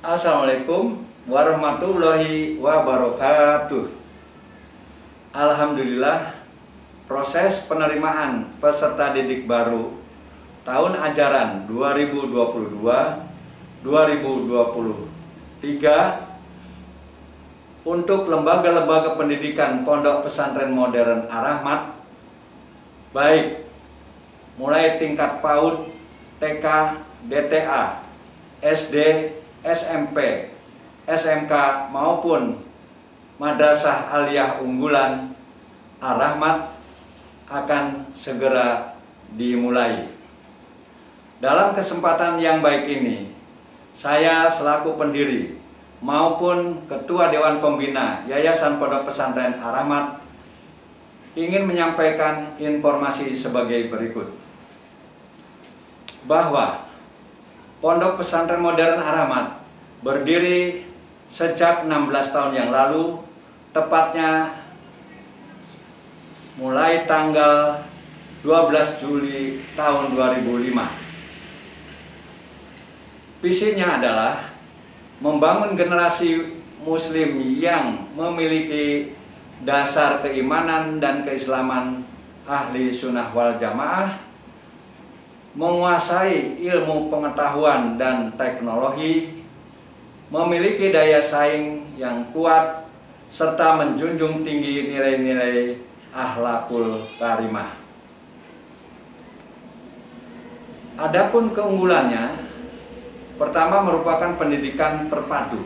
Assalamualaikum warahmatullahi wabarakatuh. Alhamdulillah, proses penerimaan peserta didik baru tahun ajaran 2022-2023 untuk lembaga-lembaga pendidikan Pondok Pesantren Modern Ar-Rahmat, baik mulai tingkat PAUD, TK, DTA, SD, SMP, SMK maupun Madrasah Aliyah Unggulan Ar-Rahmat akan segera dimulai. Dalam kesempatan yang baik ini, saya selaku pendiri maupun Ketua Dewan Pembina Yayasan Pondok Pesantren Ar-Rahmat ingin menyampaikan informasi sebagai berikut. Bahwa Pondok Pesantren Modern Ar-Rahmat berdiri sejak 16 tahun yang lalu, tepatnya mulai tanggal 12 Juli tahun 2005. Visinya adalah membangun generasi muslim yang memiliki dasar keimanan dan keislaman ahli sunnah wal jamaah, menguasai ilmu pengetahuan dan teknologi, memiliki daya saing yang kuat, serta menjunjung tinggi nilai-nilai akhlakul karimah. Adapun keunggulannya, pertama merupakan pendidikan terpadu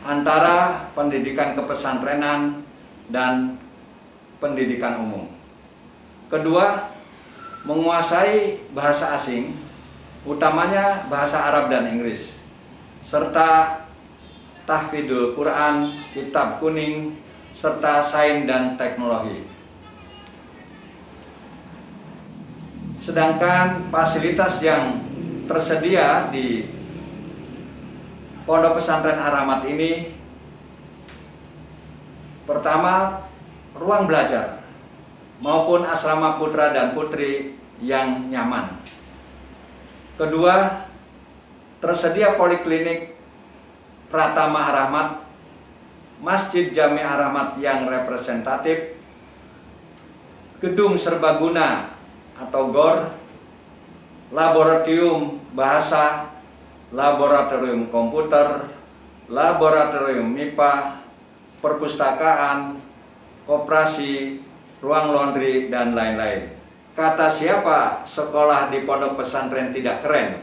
antara pendidikan kepesantrenan dan pendidikan umum. Kedua, menguasai bahasa asing, utamanya bahasa Arab dan Inggris, serta tahfidul Quran, kitab kuning, serta sains dan teknologi. Sedangkan fasilitas yang tersedia di Pondok Pesantren Ar-Rahmat ini, pertama, ruang belajar maupun asrama putra dan putri yang nyaman. Kedua, tersedia poliklinik Pratama Ar-Rahmat, Masjid Jami Ar-Rahmat yang representatif, gedung serbaguna atau GOR, laboratorium bahasa, laboratorium komputer, laboratorium MIPA, perpustakaan, koperasi, ruang laundry, dan lain-lain. Kata siapa sekolah di pondok pesantren tidak keren?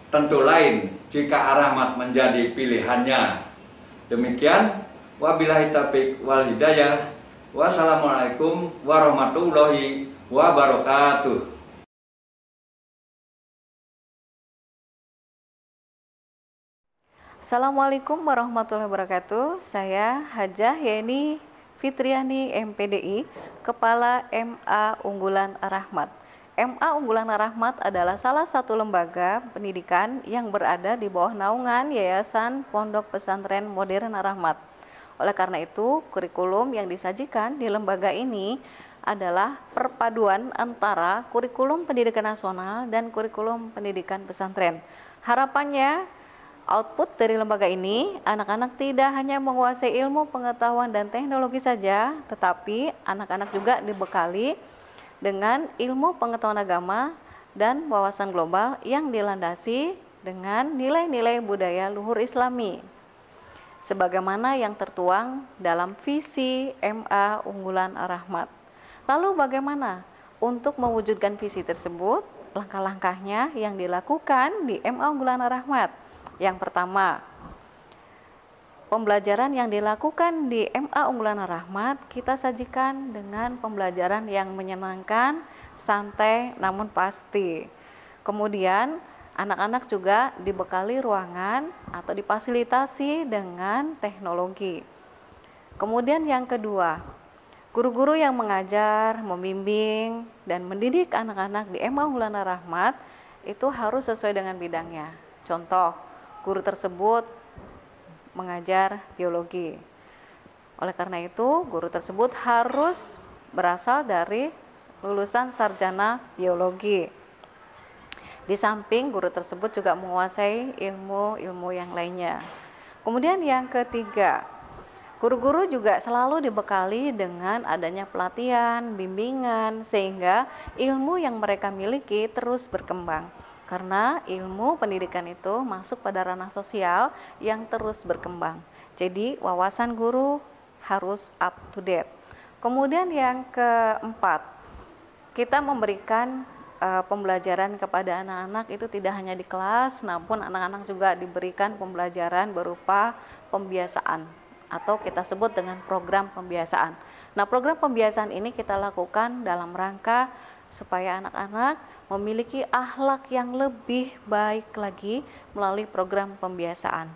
Tentu lain jika Ar-Rahmat menjadi pilihannya. Demikian, wabillahi taufiq wal hidayah. Wassalamualaikum warahmatullahi wabarakatuh. Assalamualaikum warahmatullahi wabarakatuh. Saya Hajah Yeni Fitriani MPDI, Kepala MA Unggulan Ar-Rahmat. MA Unggulan Ar-Rahmat adalah salah satu lembaga pendidikan yang berada di bawah naungan Yayasan Pondok Pesantren Modern Ar-Rahmat. Oleh karena itu, kurikulum yang disajikan di lembaga ini adalah perpaduan antara kurikulum pendidikan nasional dan kurikulum pendidikan pesantren. Harapannya, output dari lembaga ini, anak-anak tidak hanya menguasai ilmu pengetahuan dan teknologi saja, tetapi anak-anak juga dibekali dengan ilmu pengetahuan agama dan wawasan global yang dilandasi dengan nilai-nilai budaya luhur Islami, sebagaimana yang tertuang dalam visi MA Unggulan Ar-Rahmat. Lalu bagaimana untuk mewujudkan visi tersebut? Langkah-langkahnya yang dilakukan di MA Unggulan Ar-Rahmat. Yang pertama, pembelajaran yang dilakukan di MA Unggulan Ar-Rahmat kita sajikan dengan pembelajaran yang menyenangkan, santai, namun pasti. Kemudian, anak-anak juga dibekali ruangan atau difasilitasi dengan teknologi. Kemudian yang kedua, guru-guru yang mengajar, membimbing, dan mendidik anak-anak di MA Unggulan Ar-Rahmat itu harus sesuai dengan bidangnya. Contoh, guru tersebut mengajar biologi. Oleh karena itu, guru tersebut harus berasal dari lulusan sarjana biologi. Di samping guru tersebut juga menguasai ilmu-ilmu yang lainnya. Kemudian yang ketiga, guru-guru juga selalu dibekali dengan adanya pelatihan, bimbingan, sehingga ilmu yang mereka miliki terus berkembang. Karena ilmu pendidikan itu masuk pada ranah sosial yang terus berkembang. Jadi wawasan guru harus up to date. Kemudian yang keempat, kita memberikan pembelajaran kepada anak-anak itu tidak hanya di kelas, namun anak-anak juga diberikan pembelajaran berupa pembiasaan atau kita sebut dengan program pembiasaan. Nah, program pembiasaan ini kita lakukan dalam rangka supaya anak-anak memiliki akhlak yang lebih baik lagi melalui program pembiasaan.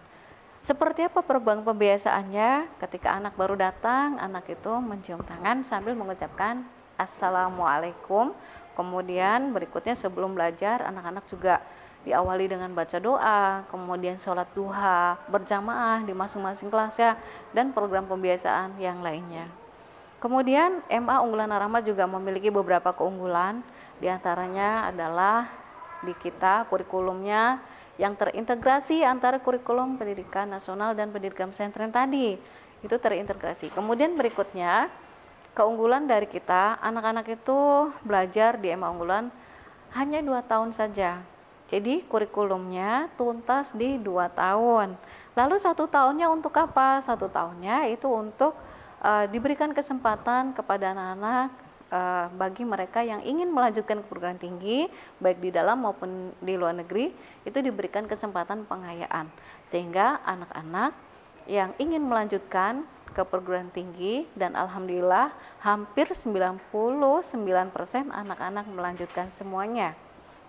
Seperti apa program pembiasaannya? Ketika anak baru datang, anak itu mencium tangan sambil mengucapkan Assalamualaikum. Kemudian berikutnya sebelum belajar, anak-anak juga diawali dengan baca doa, kemudian sholat duha berjamaah di masing-masing kelasnya, dan program pembiasaan yang lainnya. Kemudian MA Unggulan Ar-Rahmat juga memiliki beberapa keunggulan, diantaranya adalah di kita kurikulumnya yang terintegrasi antara kurikulum pendidikan nasional dan pendidikan pesantren tadi, itu terintegrasi. Kemudian berikutnya, keunggulan dari kita, anak-anak itu belajar di MA Unggulan hanya 2 tahun saja. Jadi kurikulumnya tuntas di 2 tahun. Lalu 1 tahunnya untuk apa? 1 tahunnya itu untuk diberikan kesempatan kepada anak-anak bagi mereka yang ingin melanjutkan ke perguruan tinggi, baik di dalam maupun di luar negeri, itu diberikan kesempatan pengayaan. Sehingga anak-anak yang ingin melanjutkan ke perguruan tinggi, dan alhamdulillah hampir 99% anak-anak melanjutkan semuanya.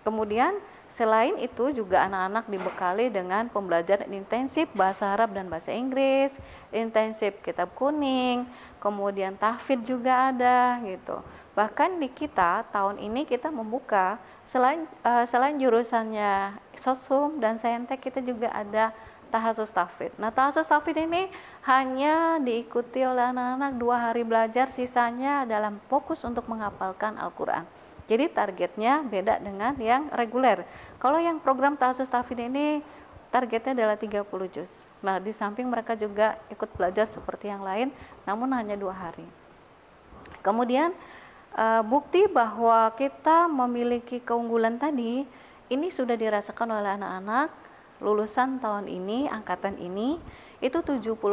Kemudian selain itu juga anak-anak dibekali dengan pembelajaran intensif bahasa Arab dan bahasa Inggris, intensif kitab kuning, kemudian tahfidz juga ada gitu. Bahkan di kita tahun ini kita membuka selain jurusannya Sosum dan Saintek, kita juga ada tahassus tahfidz. Nah, tahassus tahfidz ini hanya diikuti oleh anak-anak 2 hari belajar, sisanya dalam fokus untuk menghafalkan Al-Quran. Jadi targetnya beda dengan yang reguler. Kalau yang program tahassus tahfidz ini targetnya adalah 30 juz. Nah, di samping mereka juga ikut belajar seperti yang lain, namun hanya 2 hari. Kemudian bukti bahwa kita memiliki keunggulan tadi, ini sudah dirasakan oleh anak-anak lulusan tahun ini, angkatan ini, itu 70%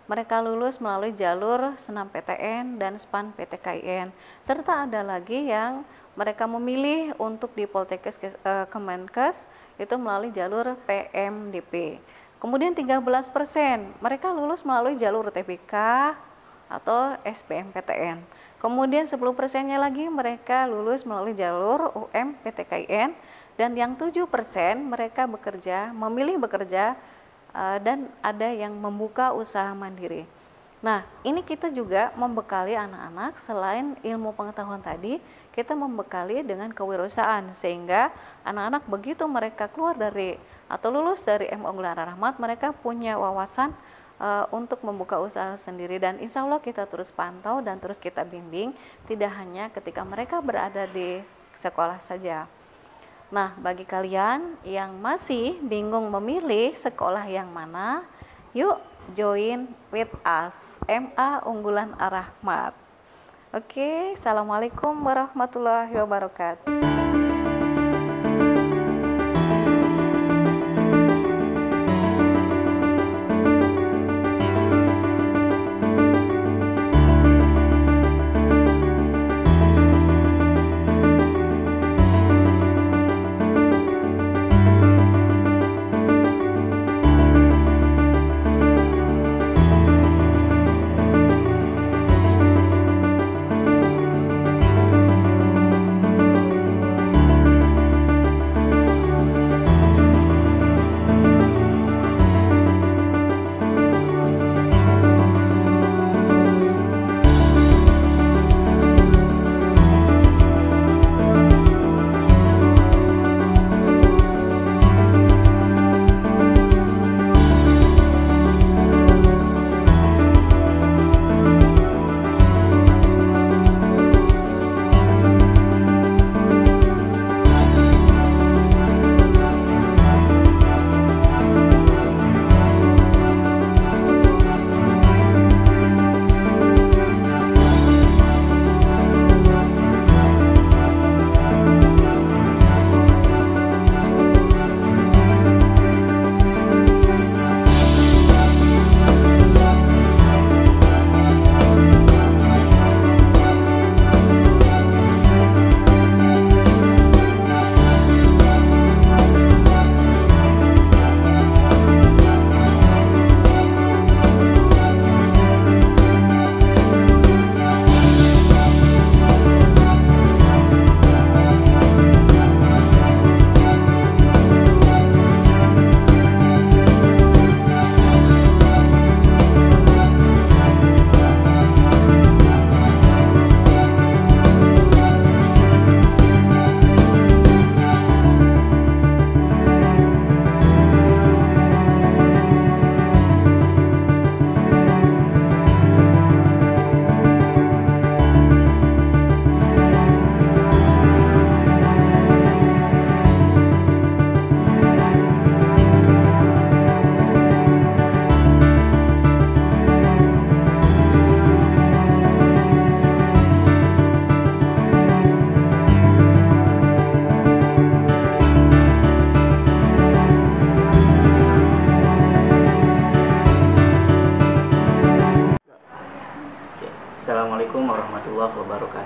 mereka lulus melalui jalur Senam PTN dan SPAN PTKIN. Serta ada lagi yang mereka memilih untuk di Poltekkes Kemenkes itu melalui jalur PMDP. Kemudian 13% mereka lulus melalui jalur TBK atau SBMPTN. Kemudian 10%-nya lagi mereka lulus melalui jalur UM PTKIN, dan yang 7% mereka memilih bekerja dan ada yang membuka usaha mandiri. Nah, ini kita juga membekali anak-anak selain ilmu pengetahuan tadi, kita membekali dengan kewirausahaan, sehingga anak-anak begitu mereka keluar dari atau lulus dari MA Unggulan Ar-Rahmat, mereka punya wawasan untuk membuka usaha sendiri, dan insya Allah kita terus pantau dan terus kita bimbing, tidak hanya ketika mereka berada di sekolah saja. Nah, bagi kalian yang masih bingung memilih sekolah yang mana, yuk join with us, MA Unggulan Ar-Rahmat. Oke, Assalamualaikum warahmatullahi wabarakatuh.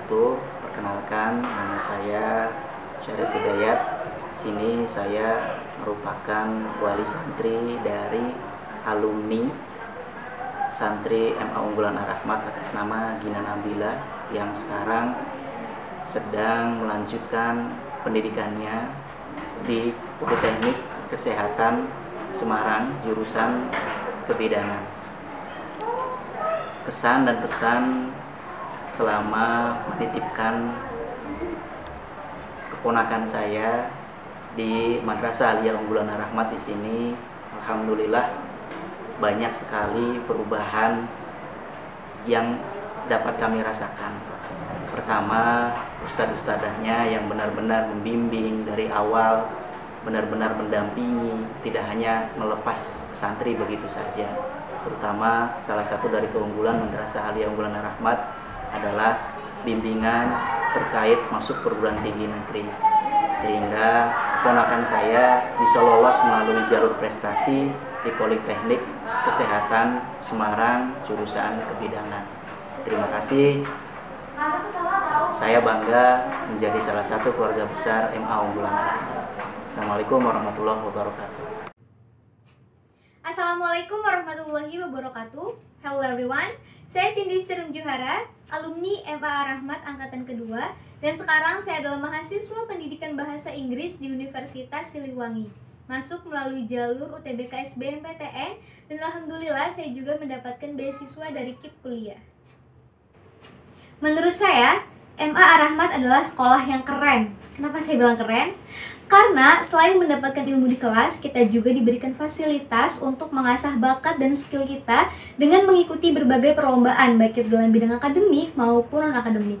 wabarakatuh. Perkenalkan, nama saya Syarif Hidayat. Sini saya merupakan wali santri dari alumni santri MA Unggulan Ar-Rahmat atas nama Gina Nabila yang sekarang sedang melanjutkan pendidikannya di Politeknik Kesehatan Semarang, jurusan kebidanan. Kesan dan pesan selama menitipkan keponakan saya di Madrasah Aliyah Unggulan Ar-Rahmat di sini, alhamdulillah banyak sekali perubahan yang dapat kami rasakan. Pertama, ustadz-ustadzahnya yang benar-benar membimbing dari awal, benar-benar mendampingi, tidak hanya melepas santri begitu saja. Terutama salah satu dari keunggulan Madrasah Aliyah Unggulan Ar-Rahmat adalah bimbingan terkait masuk perguruan tinggi negeri, sehingga keponakan saya bisa lolos melalui jalur prestasi di Politeknik Kesehatan Semarang, jurusan kebidanan. Terima kasih. Saya bangga menjadi salah satu keluarga besar MA Unggulan Ar-Rahmat. Assalamualaikum warahmatullahi wabarakatuh. Assalamualaikum warahmatullahi wabarakatuh. Hello everyone, saya Cindy Sterem Johara, alumni MA Ar-Rahmat angkatan kedua, dan sekarang saya adalah mahasiswa pendidikan bahasa Inggris di Universitas Siliwangi. Masuk melalui jalur UTBK SBMPTN, dan alhamdulillah saya juga mendapatkan beasiswa dari KIP kuliah. Menurut saya, MA Ar-Rahmat adalah sekolah yang keren. Kenapa saya bilang keren? Karena selain mendapatkan ilmu di kelas, kita juga diberikan fasilitas untuk mengasah bakat dan skill kita dengan mengikuti berbagai perlombaan, baik itu dalam bidang akademik maupun non-akademik.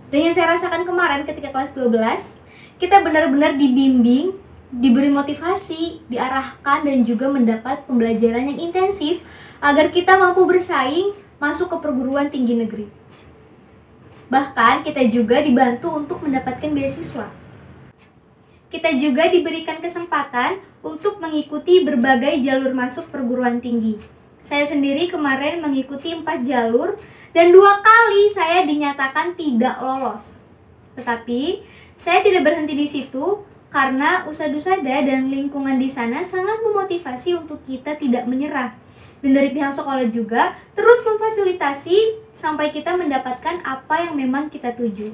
Dan yang saya rasakan kemarin ketika kelas 12, kita benar-benar dibimbing, diberi motivasi, diarahkan, dan juga mendapat pembelajaran yang intensif agar kita mampu bersaing masuk ke perguruan tinggi negeri. Bahkan kita juga dibantu untuk mendapatkan beasiswa. Kita juga diberikan kesempatan untuk mengikuti berbagai jalur masuk perguruan tinggi. Saya sendiri kemarin mengikuti 4 jalur dan 2 kali saya dinyatakan tidak lolos. Tetapi saya tidak berhenti di situ karena usada-usada dan lingkungan di sana sangat memotivasi untuk kita tidak menyerah. Dan dari pihak sekolah juga terus memfasilitasi sampai kita mendapatkan apa yang memang kita tuju.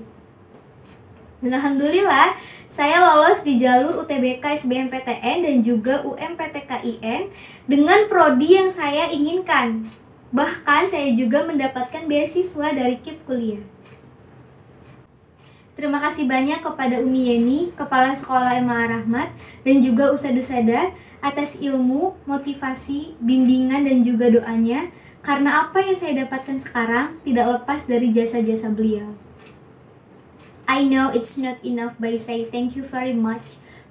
Dan alhamdulillah, saya lolos di jalur UTBK SBMPTN dan juga UMPTKIN dengan prodi yang saya inginkan. Bahkan saya juga mendapatkan beasiswa dari KIP kuliah. Terima kasih banyak kepada Umi Yeni, Kepala Sekolah MA Ar-Rahmat, dan juga Usada-usada atas ilmu, motivasi, bimbingan, dan juga doanya, karena apa yang saya dapatkan sekarang tidak lepas dari jasa-jasa beliau. I know it's not enough by say thank you very much,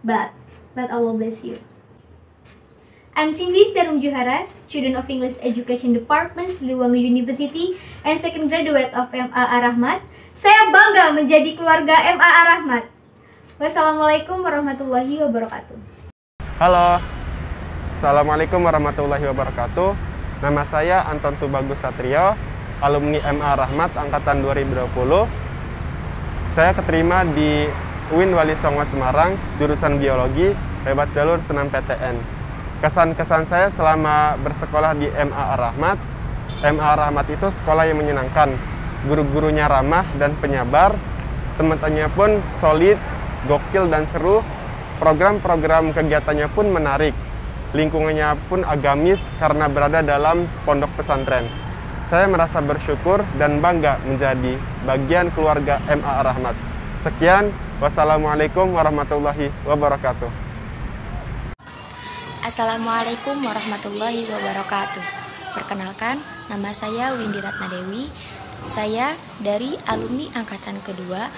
but Allah bless you. I'm Cindy Sterem Johara, student of English Education Department, Siliwangi University, and second graduate of MA Ar-Rahmat. Saya bangga menjadi keluarga MA Ar-Rahmat. Wassalamualaikum warahmatullahi wabarakatuh. Halo, Assalamualaikum warahmatullahi wabarakatuh. Nama saya Anton Tubagus Satrio, alumni MA Ar-Rahmat angkatan 2020. Saya keterima di UIN Wali Songo Semarang, jurusan biologi, lewat jalur SNMPTN. Kesan-kesan saya selama bersekolah di MA Ar-Rahmat. MA Ar-Rahmat itu sekolah yang menyenangkan, guru-gurunya ramah dan penyabar, teman-temannya pun solid, gokil dan seru, program-program kegiatannya pun menarik, lingkungannya pun agamis karena berada dalam pondok pesantren. Saya merasa bersyukur dan bangga menjadi bagian keluarga MA Ar-Rahmat. Sekian, wassalamualaikum warahmatullahi wabarakatuh. Assalamualaikum warahmatullahi wabarakatuh. Perkenalkan, nama saya Windy Ratna Dewi. Saya dari alumni angkatan kedua,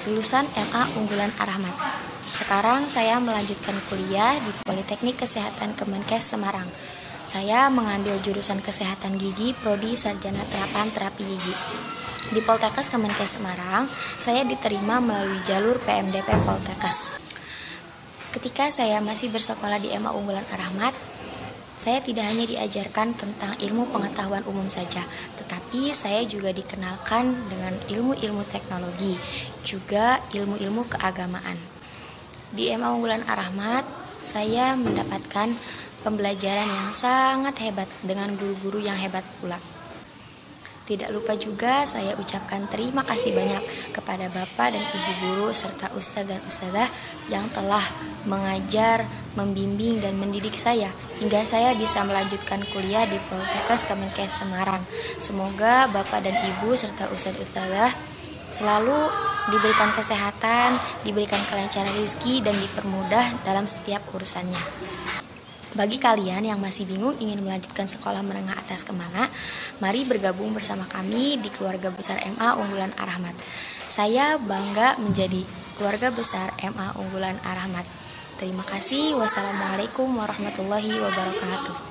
lulusan MA Unggulan Ar-Rahmat. Sekarang saya melanjutkan kuliah di Politeknik Kesehatan Kemenkes Semarang. Saya mengambil jurusan Kesehatan Gigi, Prodi Sarjana Terapi Gigi. Di Poltekkes Kemenkes Semarang, saya diterima melalui jalur PMDP Poltekkes. Ketika saya masih bersekolah di MA Unggulan Ar-Rahmat, Saya tidak hanya diajarkan tentang ilmu pengetahuan umum saja, tetapi saya juga dikenalkan dengan ilmu-ilmu teknologi, juga ilmu-ilmu keagamaan. Di MA Unggulan Ar-Rahmat, saya mendapatkan pembelajaran yang sangat hebat dengan guru-guru yang hebat pula. Tidak lupa juga saya ucapkan terima kasih banyak kepada Bapak dan Ibu guru serta Ustadz dan Ustadzah yang telah mengajar, membimbing dan mendidik saya hingga saya bisa melanjutkan kuliah di Poltekkes Kemenkes Semarang. Semoga Bapak dan Ibu serta Ustadz Ustadzah selalu diberikan kesehatan, diberikan kelancaran rezeki dan dipermudah dalam setiap urusannya. Bagi kalian yang masih bingung ingin melanjutkan sekolah menengah atas kemana, mari bergabung bersama kami di keluarga besar MA Unggulan Ar-Rahmat. Saya bangga menjadi keluarga besar MA Unggulan Ar-Rahmat. Terima kasih. Wassalamualaikum warahmatullahi wabarakatuh.